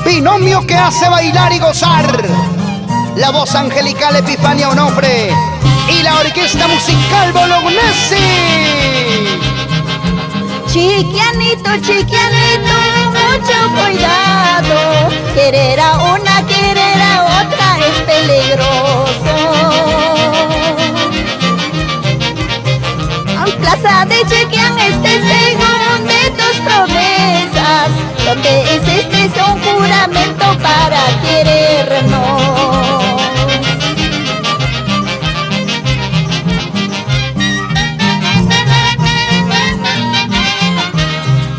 Binomio que hace bailar y gozar. La voz angelical Epifanía Onofre y la orquesta musical Bolognesi. Chiquianito, chiquianito, mucho cuidado. Querer a una, querer a otra es peligroso. En plaza de Chiquián es testigo de tus promesas, donde hiciste un juramento para querernos.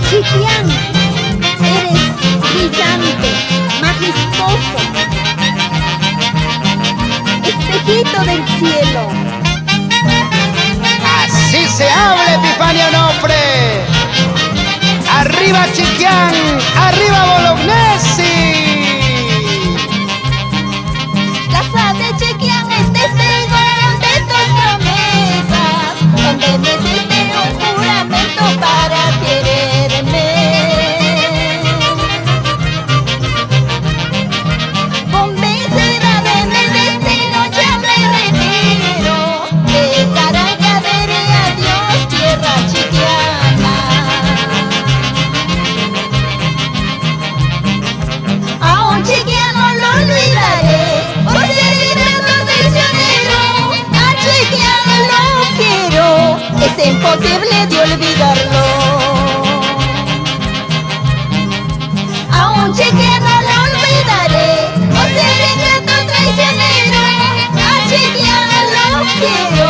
Chiquián, eres brillante, majestuoso, espejito del cielo. Así se habla, Epifanía Onofre. Arriba Chiquián, arriba Bolognesi. Plaza de Chiquián es testigo de tus promesas, donde me hiciste un juramento para quererme. Convencida de mi destino ya me retiro, de Caracas veré a Dios, tierra chiquiana. A un chiquiano lo olvidaré, por ser ingrato traicionero. A Chiquián lo quiero, es imposible de olvidarlo. A un chiquiano lo olvidaré, por ser ingrato traicionero. A Chiquián lo quiero,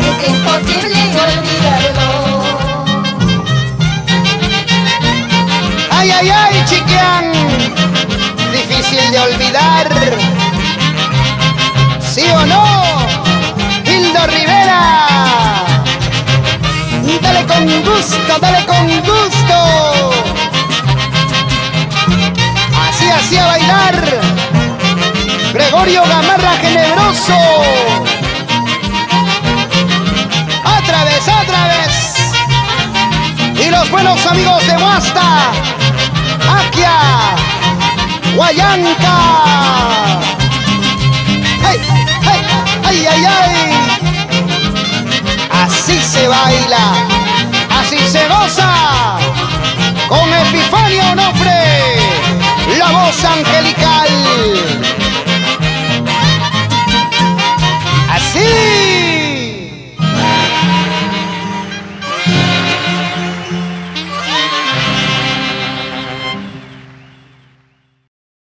es imposible de olvidarlo. Ay, ay, ay, Chiquián. Difícil de olvidar. ¿Sí o no? Hildo Rivera. Dale con gusto, dale con gusto. Así hacía bailar Gregorio Gamarra Generoso. Otra vez, otra vez. Y los buenos amigos de Huasta, Akia, Huallanca. ¡Hey, hey, ay, ay, ay! Así se baila, así se goza, con Epifanía Onofre, la voz angelical.